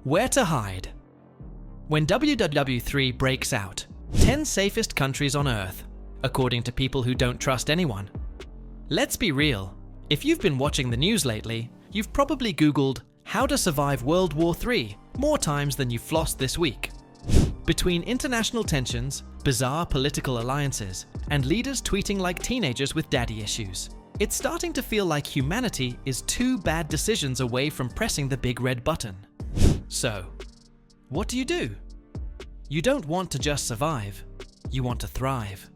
Where to hide. When WW3 breaks out, 10 safest countries on Earth, according to people who don't trust anyone. Let's be real. If you've been watching the news lately, you've probably Googled how to survive World War III more times than you've flossed this week. Between international tensions, bizarre political alliances, and leaders tweeting like teenagers with daddy issues, it's starting to feel like humanity is 2 bad decisions away from pressing the big red button. So, what do? You don't want to just survive, you want to thrive.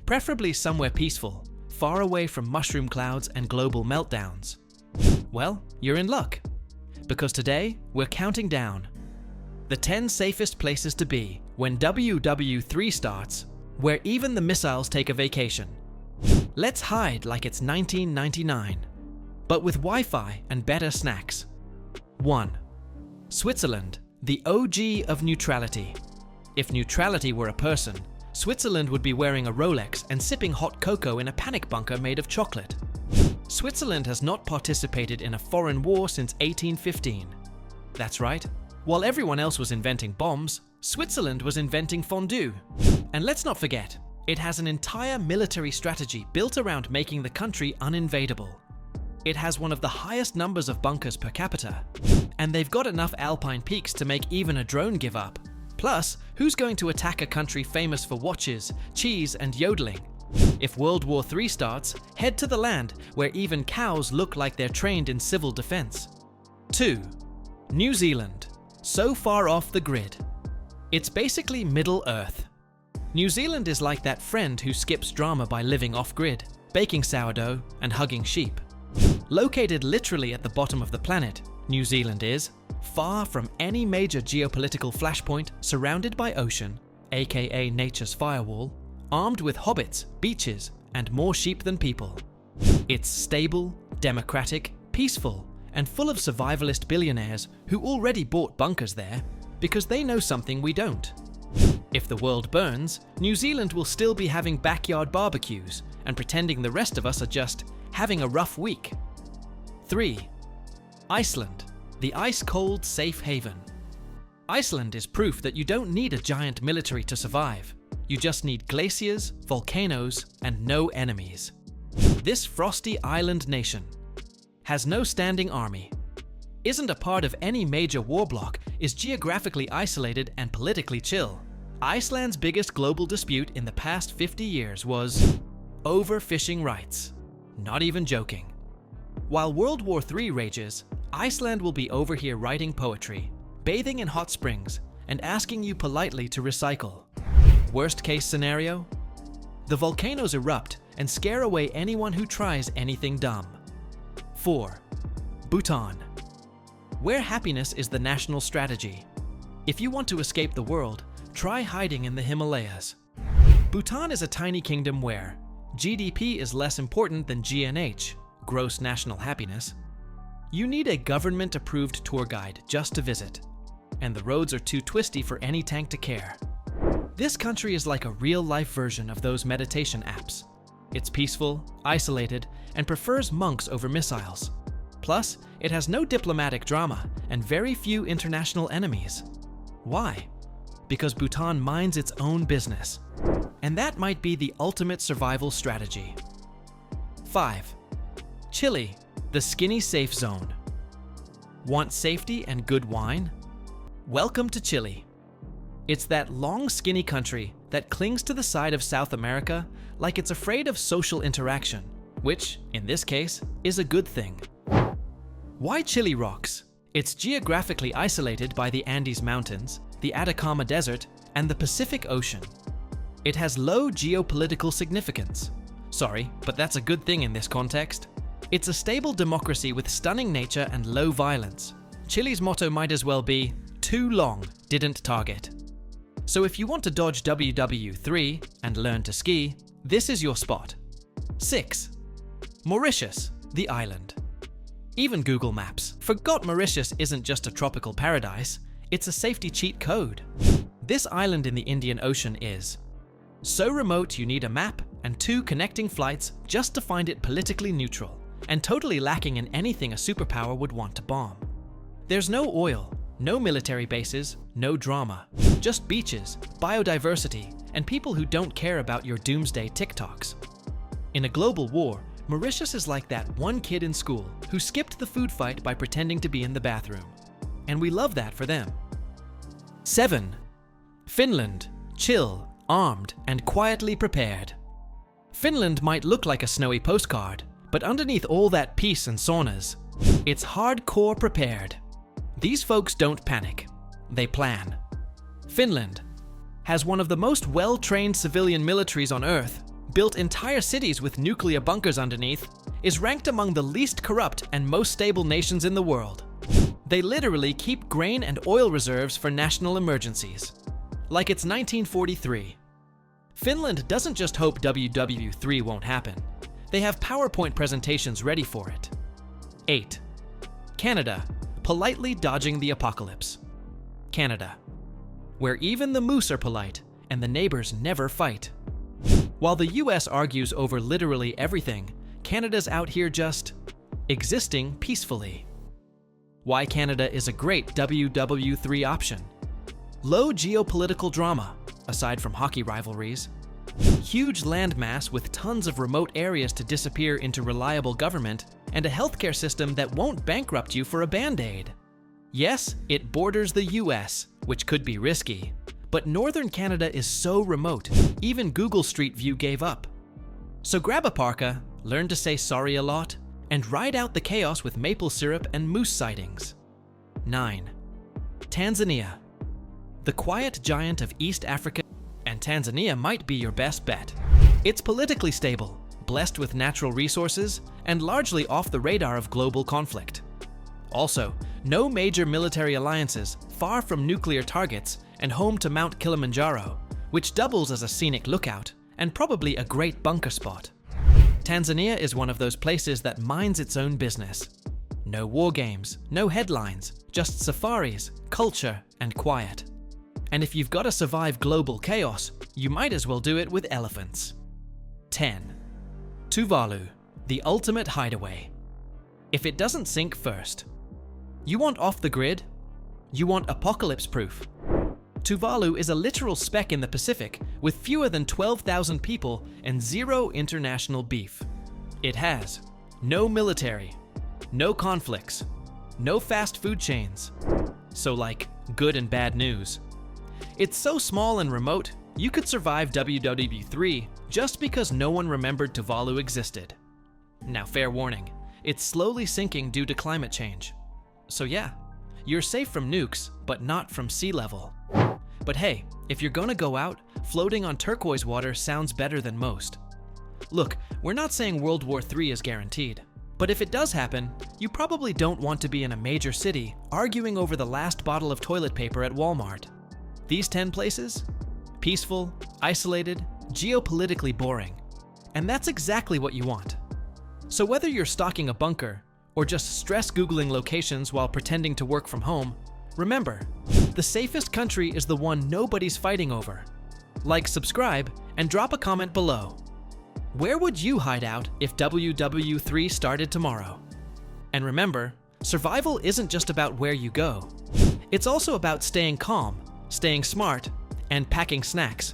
Preferably somewhere peaceful, far away from mushroom clouds and global meltdowns. Well, you're in luck, because today we're counting down the 10 safest places to be when WW3 starts, where even the missiles take a vacation. Let's hide like it's 1999, but with Wi-Fi and better snacks. 1. Switzerland, the OG of neutrality. If neutrality were a person, Switzerland would be wearing a Rolex and sipping hot cocoa in a panic bunker made of chocolate. Switzerland has not participated in a foreign war since 1815. That's right. While everyone else was inventing bombs, Switzerland was inventing fondue. And let's not forget, it has an entire military strategy built around making the country uninvadable. It has one of the highest numbers of bunkers per capita, and they've got enough alpine peaks to make even a drone give up. Plus, who's going to attack a country famous for watches, cheese, and yodeling? If World War III starts, head to the land where even cows look like they're trained in civil defense. 2. New Zealand. So far off the grid. It's basically Middle Earth. New Zealand is like that friend who skips drama by living off-grid, baking sourdough, and hugging sheep. Located literally at the bottom of the planet, New Zealand is far from any major geopolitical flashpoint, surrounded by ocean, aka nature's firewall, armed with hobbits, beaches, and more sheep than people. It's stable, democratic, peaceful, and full of survivalist billionaires who already bought bunkers there because they know something we don't. If the world burns, New Zealand will still be having backyard barbecues and pretending the rest of us are just having a rough week. 3. Iceland, the ice-cold safe haven. Iceland is proof that you don't need a giant military to survive. You just need glaciers, volcanoes, and no enemies. This frosty island nation has no standing army, isn't a part of any major war bloc, is geographically isolated and politically chill. Iceland's biggest global dispute in the past 50 years was over fishing rights. Not even joking. While World War III rages, Iceland will be over here writing poetry, bathing in hot springs, and asking you politely to recycle. Worst case scenario? The volcanoes erupt and scare away anyone who tries anything dumb. 4. Bhutan, where happiness is the national strategy. If you want to escape the world, try hiding in the Himalayas. Bhutan is a tiny kingdom where GDP is less important than GNH, gross national happiness. You need a government-approved tour guide just to visit, and the roads are too twisty for any tank to care. This country is like a real-life version of those meditation apps. It's peaceful, isolated, and prefers monks over missiles. Plus, it has no diplomatic drama and very few international enemies. Why? Because Bhutan minds its own business. And that might be the ultimate survival strategy. 5. Chile, the skinny safe zone. Want safety and good wine? Welcome to Chile. It's that long, skinny country that clings to the side of South America like it's afraid of social interaction, which, in this case, is a good thing. Why Chile rocks? It's geographically isolated by the Andes Mountains, the Atacama Desert, and the Pacific Ocean. It has low geopolitical significance. Sorry, but that's a good thing in this context. It's a stable democracy with stunning nature and low violence. Chile's motto might as well be, too long, didn't target. So if you want to dodge WW3 and learn to ski, this is your spot. 6. Mauritius, the island. Even Google Maps forgot Mauritius isn't just a tropical paradise, it's a safety cheat code. This island in the Indian Ocean is so remote you need a map and 2 connecting flights just to find it politically neutral, and totally lacking in anything a superpower would want to bomb. There's no oil, No military bases, no drama. Just beaches, biodiversity, and people who don't care about your doomsday TikToks. In a global war, Mauritius is like that one kid in school who skipped the food fight by pretending to be in the bathroom. And we love that for them. 7. Finland. Chill, armed, and quietly prepared. Finland might look like a snowy postcard, but underneath all that peace and saunas, it's hardcore prepared. These folks don't panic. They plan. Finland has one of the most well-trained civilian militaries on Earth, built entire cities with nuclear bunkers underneath, is ranked among the least corrupt and most stable nations in the world. They literally keep grain and oil reserves for national emergencies. Like it's 1943. Finland doesn't just hope WW3 won't happen. They have PowerPoint presentations ready for it. 8. Canada, politely dodging the apocalypse. Canada, where even the moose are polite and the neighbors never fight. While the US argues over literally everything, Canada's out here just existing peacefully. Why Canada is a great WW3 option. Low geopolitical drama, aside from hockey rivalries. Huge landmass with tons of remote areas to disappear into reliable government, and a healthcare system that won't bankrupt you for a band-aid. Yes, it borders the US, which could be risky, but northern Canada is so remote, even Google Street View gave up. So grab a parka, learn to say sorry a lot, and ride out the chaos with maple syrup and moose sightings. 9. Tanzania. The quiet giant of East Africa, and Tanzania might be your best bet. It's politically stable, blessed with natural resources, and largely off the radar of global conflict. Also, no major military alliances, far from nuclear targets, and home to Mount Kilimanjaro, which doubles as a scenic lookout, and probably a great bunker spot. Tanzania is one of those places that minds its own business. No war games, no headlines, just safaris, culture, and quiet. And if you've got to survive global chaos, you might as well do it with elephants. 10. Tuvalu, the ultimate hideaway. If it doesn't sink first. You want off the grid? You want apocalypse proof? Tuvalu is a literal speck in the Pacific with fewer than 12,000 people and zero international beef. It has no military, no conflicts, no fast food chains. So like, good and bad news. It's so small and remote, you could survive WW3 just because no one remembered Tuvalu existed. Now fair warning, it's slowly sinking due to climate change. So yeah, you're safe from nukes, but not from sea level. But hey, if you're gonna go out, floating on turquoise water sounds better than most. Look, we're not saying World War III is guaranteed, but if it does happen, you probably don't want to be in a major city arguing over the last bottle of toilet paper at Walmart. These 10 places? Peaceful, isolated, geopolitically boring. And that's exactly what you want. So whether you're stocking a bunker, or just stress Googling locations while pretending to work from home, remember, the safest country is the one nobody's fighting over. Like, subscribe, and drop a comment below. Where would you hide out if WW3 started tomorrow? And remember, survival isn't just about where you go. It's also about staying calm, staying smart, and packing snacks.